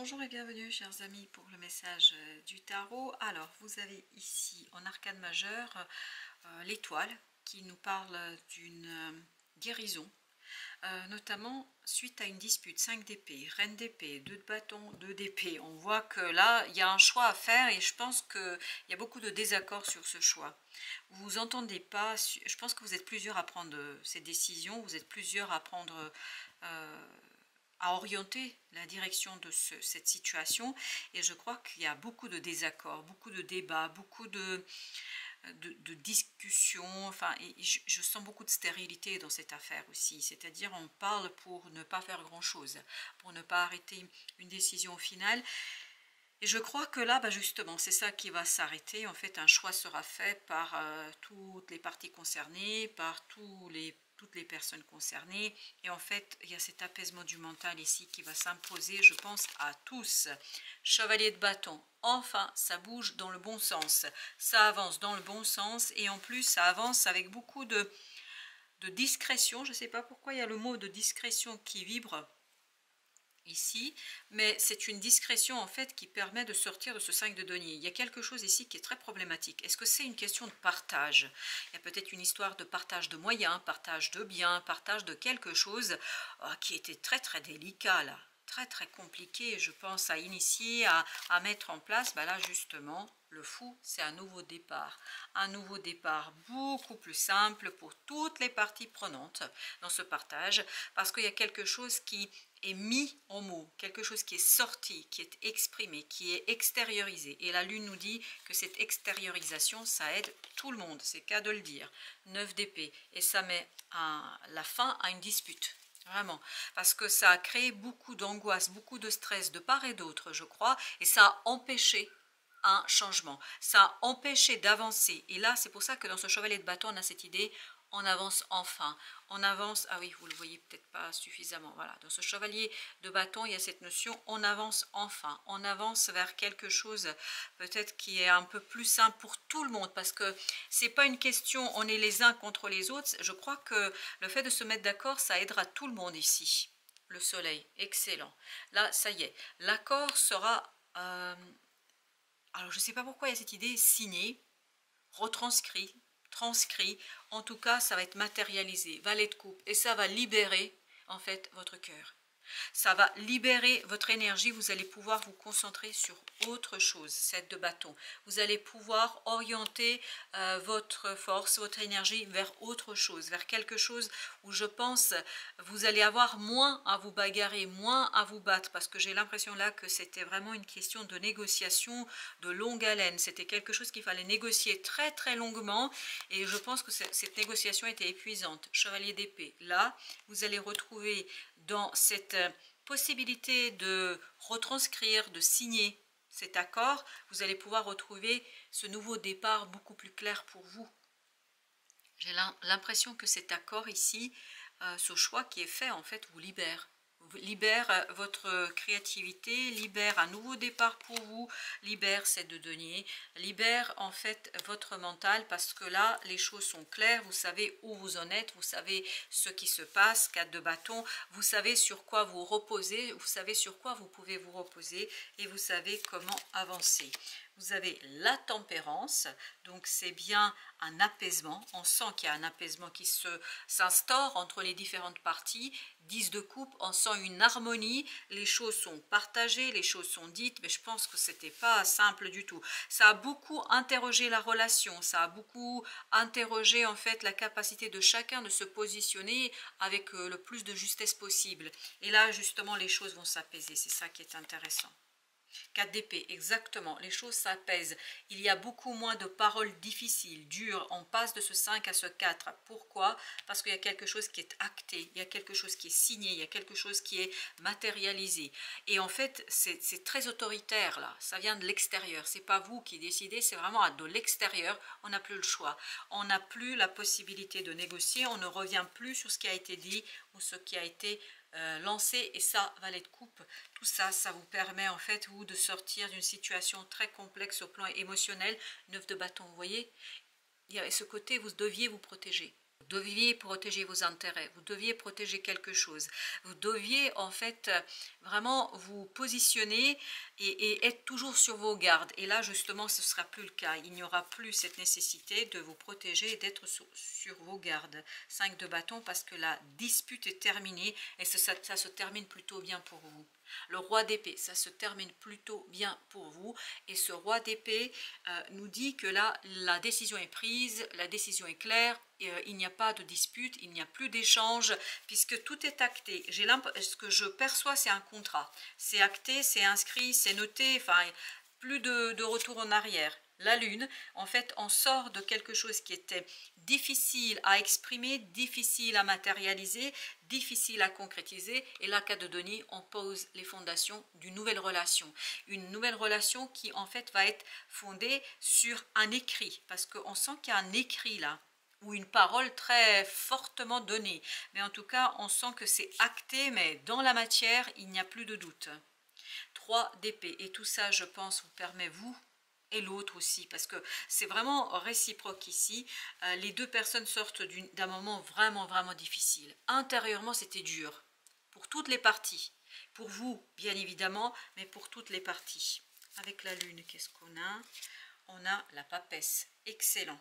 Bonjour et bienvenue chers amis pour le message du tarot. Alors vous avez ici en arcane majeur l'étoile qui nous parle d'une guérison, notamment suite à une dispute. 5 d'épée, reine d'épée, 2 de bâton, 2 d'épée. On voit que là il y a un choix à faire et je pense qu'il y a beaucoup de désaccords sur ce choix. Vous vous entendez pas, je pense que vous êtes plusieurs à prendre ces décisions, vous êtes plusieurs à prendre... à orienter la direction de cette situation, et je crois qu'il y a beaucoup de désaccords, beaucoup de débats, beaucoup de discussions, enfin, et je sens beaucoup de stérilité dans cette affaire aussi, c'est-à-dire on parle pour ne pas faire grand-chose, pour ne pas arrêter une décision finale, et je crois que là, justement, c'est ça qui va s'arrêter. En fait, un choix sera fait par toutes les parties concernées, par toutes les personnes concernées. Et en fait, il y a cet apaisement du mental ici qui va s'imposer, je pense, à tous. Chevalier de bâton, enfin, ça bouge dans le bon sens. Ça avance dans le bon sens et en plus, ça avance avec beaucoup de discrétion. Je ne sais pas pourquoi il y a le mot de discrétion qui vibre ici, mais c'est une discrétion en fait qui permet de sortir de ce 5 de denier. Il y a quelque chose ici qui est très problématique. Est-ce que c'est une question de partage? Il y a peut-être une histoire de partage de moyens, partage de biens, partage de quelque chose qui était très très délicat là, très très compliqué, je pense, à initier, à mettre en place. Là justement, le fou, c'est un nouveau départ beaucoup plus simple pour toutes les parties prenantes dans ce partage, parce qu'il y a quelque chose qui est mis en mots, quelque chose qui est sorti, qui est exprimé, qui est extériorisé. Et la lune nous dit que cette extériorisation, ça aide tout le monde, c'est qu'à de le dire. 9 d'épée, et ça met la fin à une dispute. Vraiment, parce que ça a créé beaucoup d'angoisse, beaucoup de stress de part et d'autre, je crois, et ça a empêché un changement, ça a empêché d'avancer. Et là, c'est pour ça que dans ce chevalier de bâton, on a cette idée, on avance enfin, on avance, ah oui, vous le voyez peut-être pas suffisamment, voilà, dans ce chevalier de bâton, il y a cette notion, on avance enfin, on avance vers quelque chose peut-être qui est un peu plus simple pour tout le monde, parce que c'est pas une question, on est les uns contre les autres, je crois que le fait de se mettre d'accord, ça aidera tout le monde ici. Le soleil, excellent, là, ça y est, l'accord sera... alors, je ne sais pas pourquoi il y a cette idée signé, retranscrit, transcrit. En tout cas, ça va être matérialisé, valet de coupe. Et ça va libérer, en fait, votre cœur. Ça va libérer votre énergie. Vous allez pouvoir vous concentrer sur autre chose, 7 de bâton. Vous allez pouvoir orienter votre force, votre énergie vers autre chose, vers quelque chose où je pense vous allez avoir moins à vous bagarrer, moins à vous battre, parce que j'ai l'impression là que c'était vraiment une question de négociation de longue haleine. C'était quelque chose qu'il fallait négocier très très longuement, et je pense que cette négociation était épuisante. Chevalier d'épée, là vous allez retrouver dans cette possibilité de retranscrire, de signer cet accord, vous allez pouvoir retrouver ce nouveau départ beaucoup plus clair pour vous. J'ai l'impression que cet accord ici, ce choix qui est fait, en fait, vous libère votre créativité, libère un nouveau départ pour vous, libère ces 2 deniers, libère en fait votre mental, parce que là les choses sont claires, vous savez où vous en êtes, vous savez ce qui se passe, 4 de bâton, vous savez sur quoi vous reposez, vous savez sur quoi vous pouvez vous reposer, et vous savez comment avancer. Vous avez la tempérance, donc c'est bien un apaisement, on sent qu'il y a un apaisement qui s'instaure entre les différentes parties. 10 de coupe, on sent une harmonie, les choses sont partagées, les choses sont dites, mais je pense que c'était pas simple du tout. Ça a beaucoup interrogé la relation, ça a beaucoup interrogé en fait la capacité de chacun de se positionner avec le plus de justesse possible. Et là justement les choses vont s'apaiser, c'est ça qui est intéressant. 4 d'épée, exactement, les choses s'apaisent. Il y a beaucoup moins de paroles difficiles, dures. On passe de ce 5 à ce 4. Pourquoi? Parce qu'il y a quelque chose qui est acté, il y a quelque chose qui est signé, il y a quelque chose qui est matérialisé. Et en fait, c'est très autoritaire là. Ça vient de l'extérieur. C'est pas vous qui décidez, c'est vraiment de l'extérieur. On n'a plus le choix. On n'a plus la possibilité de négocier. On ne revient plus sur ce qui a été dit ou ce qui a été lancé, et ça, valet de coupe, tout ça, ça vous permet en fait vous de sortir d'une situation très complexe au plan émotionnel. 9 de bâton, vous voyez, il y avait ce côté, vous deviez vous protéger. Vous deviez protéger vos intérêts, vous deviez protéger quelque chose. Vous deviez en fait vraiment vous positionner et être toujours sur vos gardes. Et là justement ce ne sera plus le cas. Il n'y aura plus cette nécessité de vous protéger et d'être sur vos gardes. 5 de bâton parce que la dispute est terminée et ça se termine plutôt bien pour vous. Le roi d'épée, ça se termine plutôt bien pour vous. Et ce roi d'épée nous dit que là, la décision est prise, la décision est claire, il n'y a pas de dispute, il n'y a plus d'échange, puisque tout est acté. Ce que je perçois, c'est un contrat. C'est acté, c'est inscrit, c'est noté, enfin, plus de retour en arrière. La lune, en fait, on sort de quelque chose qui était difficile à exprimer, difficile à matérialiser, difficile à concrétiser. Et là, cas de Denis, on pose les fondations d'une nouvelle relation. Une nouvelle relation qui, en fait, va être fondée sur un écrit. Parce qu'on sent qu'il y a un écrit là, ou une parole très fortement donnée. Mais en tout cas, on sent que c'est acté, mais dans la matière, il n'y a plus de doute. 3 d'épée. Et tout ça, je pense, vous permet, vous, et l'autre aussi, parce que c'est vraiment réciproque ici. Les deux personnes sortent d'un moment vraiment difficile. Intérieurement, c'était dur, pour toutes les parties. Pour vous, bien évidemment, mais pour toutes les parties. Avec la lune, qu'est-ce qu'on a? On a la papesse. Excellent.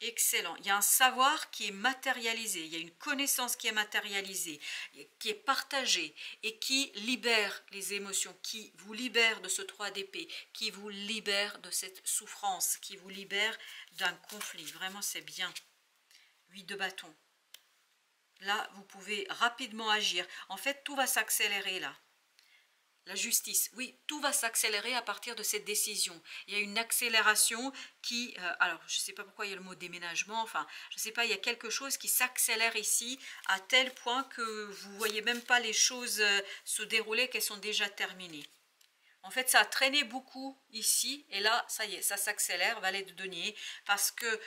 Excellent. Il y a un savoir qui est matérialisé, il y a une connaissance qui est matérialisée, qui est partagée et qui libère les émotions, qui vous libère de ce 3 d'épée, qui vous libère de cette souffrance, qui vous libère d'un conflit. Vraiment, c'est bien. 8 de bâton. Là, vous pouvez rapidement agir. En fait, tout va s'accélérer là. La justice, oui, tout va s'accélérer à partir de cette décision. Il y a une accélération qui, alors je ne sais pas pourquoi il y a le mot déménagement, enfin je ne sais pas, il y a quelque chose qui s'accélère ici à tel point que vous ne voyez même pas les choses se dérouler, qu'elles sont déjà terminées. En fait, ça a traîné beaucoup ici, et là, ça y est, ça s'accélère, valet de denier, parce que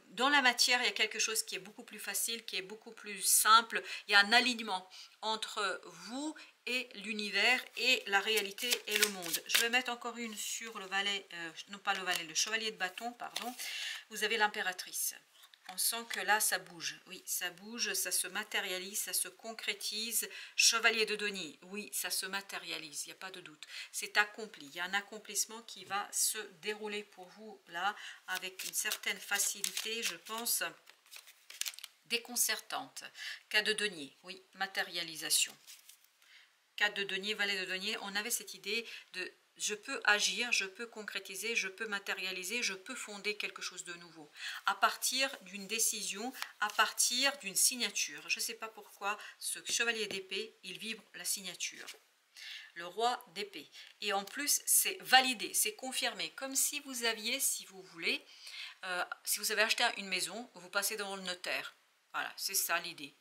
dans la matière, il y a quelque chose qui est beaucoup plus facile, qui est beaucoup plus simple. Il y a un alignement entre vous et l'univers, et la réalité et le monde. Je vais mettre encore une sur le valet, non pas le valet, le chevalier de bâton, pardon. Vous avez l'impératrice. On sent que là, ça bouge. Oui, ça bouge, ça se matérialise, ça se concrétise. Chevalier de denier, oui, ça se matérialise, il n'y a pas de doute. C'est accompli. Il y a un accomplissement qui va se dérouler pour vous, là, avec une certaine facilité, je pense, déconcertante. Cas de denier, oui, matérialisation. Cas de denier, valet de denier, on avait cette idée de je peux agir, je peux concrétiser, je peux matérialiser, je peux fonder quelque chose de nouveau. À partir d'une décision, à partir d'une signature. Je ne sais pas pourquoi ce chevalier d'épée, il vibre la signature. Le roi d'épée. Et en plus, c'est validé, c'est confirmé. Comme si vous aviez, si vous voulez, si vous avez acheté une maison, vous passez devant le notaire. Voilà, c'est ça l'idée.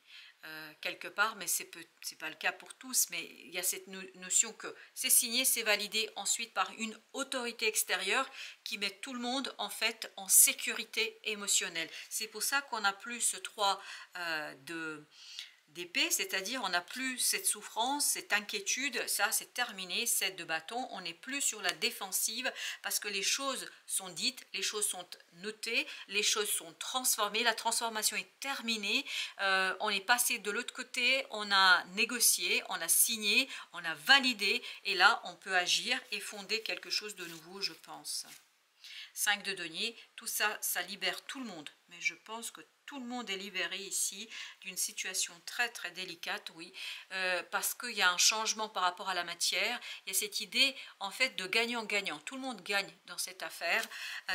Quelque part, mais c'est pas le cas pour tous, mais il y a cette notion que c'est signé, c'est validé ensuite par une autorité extérieure qui met tout le monde en fait en sécurité émotionnelle. C'est pour ça qu'on n'a plus ce 3 d'épée, c'est-à-dire on n'a plus cette souffrance, cette inquiétude, ça c'est terminé. 7 de bâton, on n'est plus sur la défensive parce que les choses sont dites, les choses sont notées, les choses sont transformées, la transformation est terminée, on est passé de l'autre côté, on a négocié, on a signé, on a validé et là on peut agir et fonder quelque chose de nouveau, je pense. 5 de denier, tout ça, ça libère tout le monde, mais je pense que tout le monde est libéré ici d'une situation très délicate, oui, parce qu'il y a un changement par rapport à la matière. Il y a cette idée en fait de gagnant-gagnant, tout le monde gagne dans cette affaire,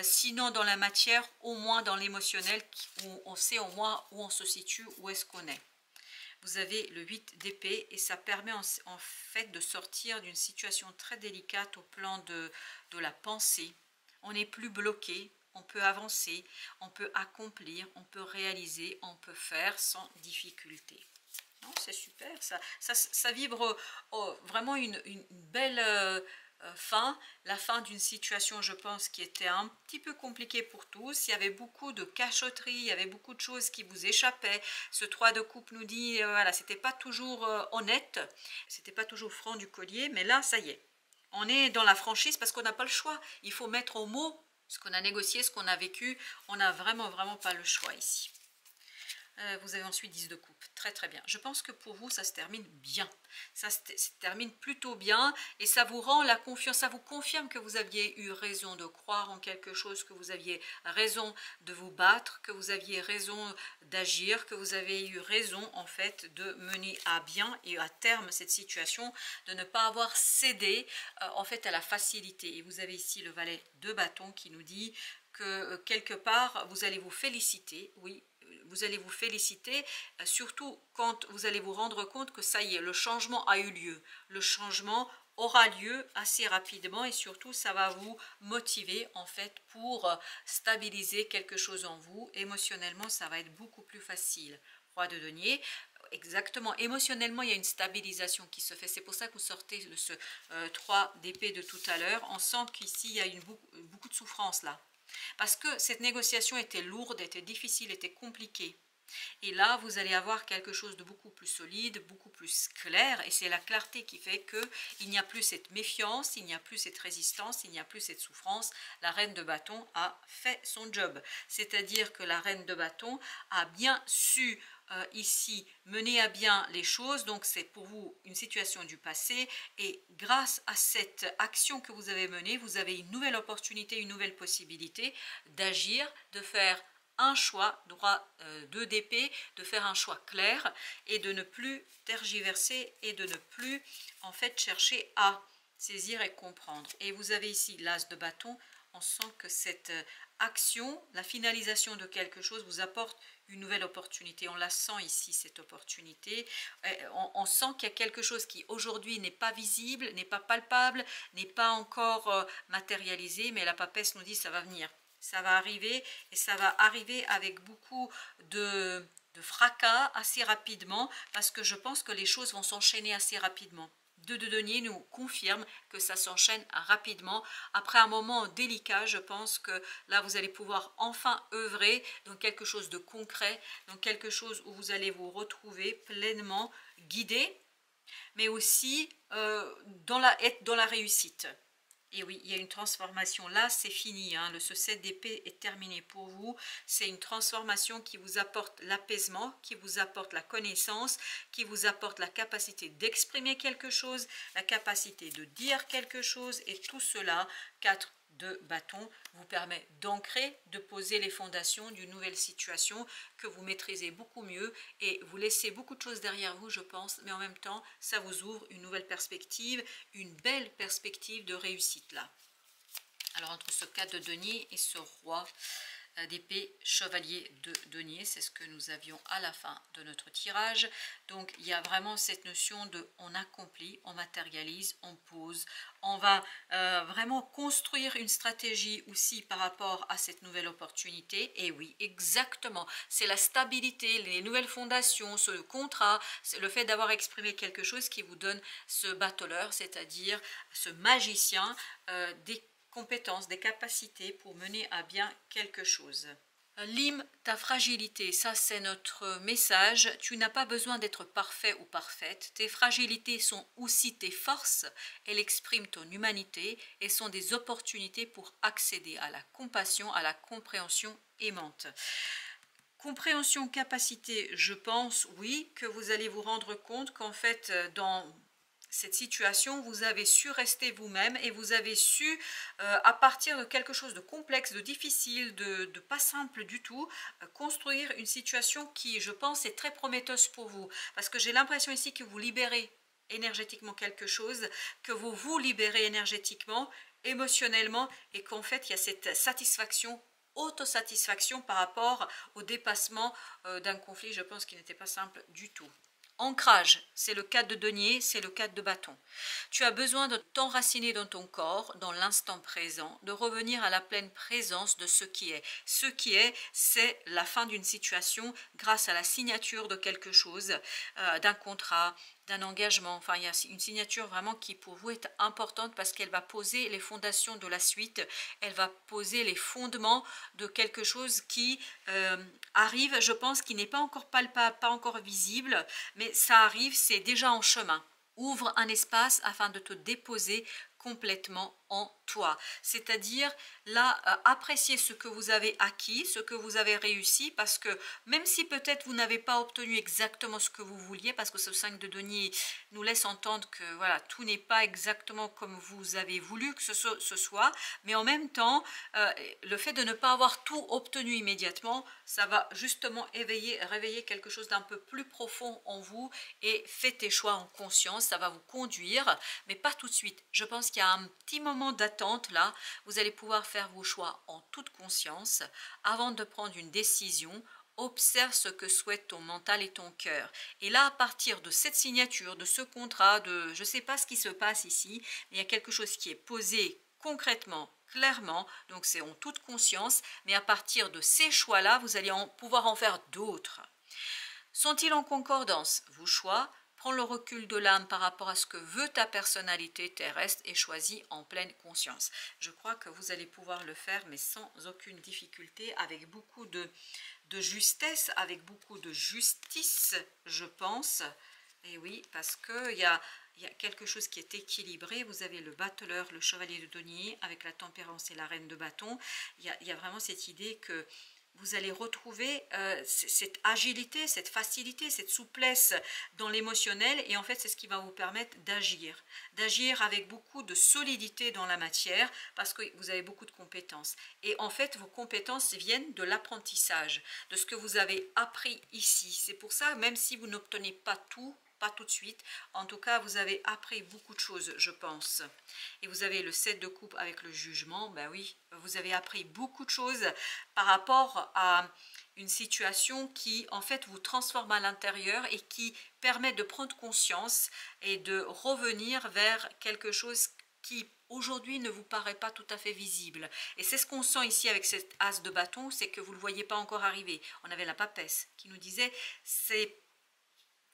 sinon dans la matière, au moins dans l'émotionnel, où on sait au moins où on se situe, où est-ce qu'on est. Vous avez le 8 d'épée et ça permet en fait de sortir d'une situation très délicate au plan de la pensée. On n'est plus bloqué, on peut avancer, on peut accomplir, on peut réaliser, on peut faire sans difficulté. C'est super, ça vibre vraiment une belle fin, la fin d'une situation, je pense, qui était un petit peu compliquée pour tous. Il y avait beaucoup de cachotterie, il y avait beaucoup de choses qui vous échappaient. Ce 3 de coupe nous dit, voilà, c'était pas toujours honnête, c'était pas toujours franc du collier, mais là, ça y est. On est dans la franchise parce qu'on n'a pas le choix. Il faut mettre au mot ce qu'on a négocié, ce qu'on a vécu. On n'a vraiment pas le choix ici. Vous avez ensuite 10 de coupe. Très très bien. Je pense que pour vous, ça se termine bien. Ça se termine plutôt bien et ça vous rend la confiance, ça vous confirme que vous aviez eu raison de croire en quelque chose, que vous aviez raison de vous battre, que vous aviez raison d'agir, que vous avez eu raison en fait de mener à bien et à terme cette situation, de ne pas avoir cédé en fait à la facilité. Et vous avez ici le valet de bâton qui nous dit que quelque part vous allez vous féliciter, oui, vous allez vous féliciter, surtout quand vous allez vous rendre compte que ça y est, le changement a eu lieu. Le changement aura lieu assez rapidement et surtout ça va vous motiver en fait pour stabiliser quelque chose en vous. Émotionnellement, ça va être beaucoup plus facile. Roi de denier, exactement, émotionnellement il y a une stabilisation qui se fait, c'est pour ça que vous sortez ce 3 d'épée de tout à l'heure. On sent qu'ici il y a beaucoup de souffrance là. Parce que cette négociation était lourde, était difficile, était compliquée. Et là, vous allez avoir quelque chose de beaucoup plus solide, beaucoup plus clair. Et c'est la clarté qui fait qu'il n'y a plus cette méfiance, il n'y a plus cette résistance, il n'y a plus cette souffrance. La reine de bâton a fait son job. C'est-à-dire que la reine de bâton a bien su ici mener à bien les choses. Donc c'est pour vous une situation du passé. Et grâce à cette action que vous avez menée, vous avez une nouvelle opportunité, une nouvelle possibilité d'agir, de faire un choix, droit 2 d'épée, de faire un choix clair et de ne plus tergiverser et de ne plus en fait chercher à saisir et comprendre. Et vous avez ici l'as de bâton. On sent que cette action, la finalisation de quelque chose vous apporte une nouvelle opportunité. On la sent ici, cette opportunité. On sent qu'il y a quelque chose qui aujourd'hui n'est pas visible, n'est pas palpable, n'est pas encore matérialisé, mais la papesse nous dit ça va venir. Ça va arriver et ça va arriver avec beaucoup de fracas assez rapidement parce que je pense que les choses vont s'enchaîner assez rapidement. De denier nous confirme que ça s'enchaîne rapidement. Après un moment délicat, je pense que là vous allez pouvoir enfin œuvrer dans quelque chose de concret, dans quelque chose où vous allez vous retrouver pleinement guidé, mais aussi être dans la réussite. Et oui, il y a une transformation. Là, c'est fini. Hein. Ce 7 d'épée est terminé pour vous. C'est une transformation qui vous apporte l'apaisement, qui vous apporte la connaissance, qui vous apporte la capacité d'exprimer quelque chose, la capacité de dire quelque chose. Et tout cela, 4 de bâton, vous permet d'ancrer, de poser les fondations d'une nouvelle situation que vous maîtrisez beaucoup mieux et vous laissez beaucoup de choses derrière vous, je pense, mais en même temps, ça vous ouvre une nouvelle perspective, une belle perspective de réussite là. Alors entre ce 4 de denier et ce roi d'épée, chevalier de denier, c'est ce que nous avions à la fin de notre tirage. Donc il y a vraiment cette notion de on accomplit, on matérialise, on pose, on va vraiment construire une stratégie aussi par rapport à cette nouvelle opportunité. Et oui, exactement, c'est la stabilité, les nouvelles fondations, ce contrat, c'est le fait d'avoir exprimé quelque chose qui vous donne ce battleur, c'est-à-dire ce magicien des compétences, des capacités pour mener à bien quelque chose. Lime ta fragilité, ça c'est notre message. Tu n'as pas besoin d'être parfait ou parfaite. Tes fragilités sont aussi tes forces. Elles expriment ton humanité et sont des opportunités pour accéder à la compassion, à la compréhension aimante. Compréhension, capacité, je pense, oui, que vous allez vous rendre compte qu'en fait, dans cette situation, vous avez su rester vous-même et vous avez su, à partir de quelque chose de complexe, de difficile, de pas simple du tout, construire une situation qui, je pense, est très prometteuse pour vous. Parce que j'ai l'impression ici que vous libérez énergétiquement quelque chose, que vous vous libérez énergétiquement, émotionnellement, et qu'en fait, il y a cette satisfaction, autosatisfaction par rapport au dépassement d'un conflit, je pense, qui n'était pas simple du tout. Ancrage, c'est le 4 de denier, c'est le 4 de bâton. Tu as besoin de t'enraciner dans ton corps, dans l'instant présent, de revenir à la pleine présence de ce qui est. Ce qui est, c'est la fin d'une situation grâce à la signature de quelque chose, d'un contrat, d'un engagement. Enfin, il y a une signature vraiment qui pour vous est importante parce qu'elle va poser les fondations de la suite. Elle va poser les fondements de quelque chose qui arrive, je pense, qui n'est pas encore palpable, pas encore visible, mais ça arrive, c'est déjà en chemin. Ouvre un espace afin de te déposer complètement en toi. C'est-à-dire là, apprécier ce que vous avez acquis, ce que vous avez réussi, parce que même si peut-être vous n'avez pas obtenu exactement ce que vous vouliez, parce que ce 5 de denier nous laisse entendre que voilà, tout n'est pas exactement comme vous avez voulu que ce soit, mais en même temps, le fait de ne pas avoir tout obtenu immédiatement, ça va justement réveiller quelque chose d'un peu plus profond en vous, et faites tes choix en conscience, ça va vous conduire, mais pas tout de suite. Je pense qu'il y a un petit moment d'attente là, vous allez pouvoir faire vos choix en toute conscience avant de prendre une décision. Observe ce que souhaite ton mental et ton cœur. Et là, à partir de cette signature, de ce contrat, je ne sais pas ce qui se passe ici, mais il y a quelque chose qui est posé concrètement, clairement, donc c'est en toute conscience, mais à partir de ces choix-là, vous allez pouvoir en faire d'autres. Sont-ils en concordance? Vos choix. Prends le recul de l'âme par rapport à ce que veut ta personnalité terrestre et choisis en pleine conscience. Je crois que vous allez pouvoir le faire, mais sans aucune difficulté, avec beaucoup de justesse, avec beaucoup de justice, je pense. Et oui, parce qu'il y a quelque chose qui est équilibré. Vous avez le battleur, le chevalier de denier, avec la tempérance et la reine de bâton. Il y a vraiment cette idée que vous allez retrouver cette agilité, cette facilité, cette souplesse dans l'émotionnel, et en fait c'est ce qui va vous permettre d'agir avec beaucoup de solidité dans la matière, parce que vous avez beaucoup de compétences, et en fait vos compétences viennent de l'apprentissage, de ce que vous avez appris ici. C'est pour ça, même si vous n'obtenez pas tout, pas tout de suite, en tout cas vous avez appris beaucoup de choses, je pense. Et vous avez le 7 de coupe avec le jugement. Ben oui, vous avez appris beaucoup de choses par rapport à une situation qui en fait vous transforme à l'intérieur et qui permet de prendre conscience et de revenir vers quelque chose qui aujourd'hui ne vous paraît pas tout à fait visible. Et c'est ce qu'on sent ici avec cet as de bâton, c'est que vous ne le voyez pas encore arriver. On avait la papesse qui nous disait c'est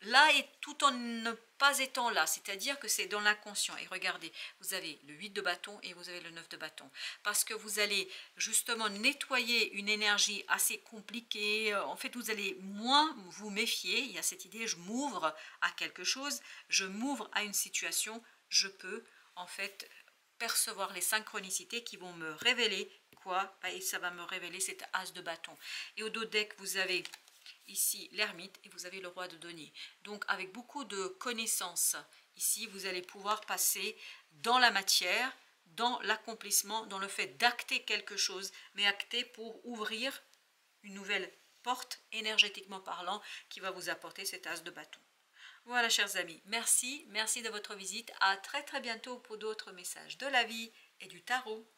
là, et tout en ne pas étant là, c'est-à-dire que c'est dans l'inconscient. Et regardez, vous avez le 8 de bâton et vous avez le 9 de bâton. Parce que vous allez justement nettoyer une énergie assez compliquée. En fait, vous allez moins vous méfier. Il y a cette idée, je m'ouvre à quelque chose, je m'ouvre à une situation, je peux en fait percevoir les synchronicités qui vont me révéler quoi? Et ça va me révéler cet as de bâton. Et au dos deck, vous avez ici l'ermite et vous avez le roi de denier. Donc avec beaucoup de connaissances, ici vous allez pouvoir passer dans la matière, dans l'accomplissement, dans le fait d'acter quelque chose, mais acter pour ouvrir une nouvelle porte énergétiquement parlant qui va vous apporter cet as de bâton. Voilà chers amis, merci de votre visite, à très bientôt pour d'autres messages de la vie et du tarot.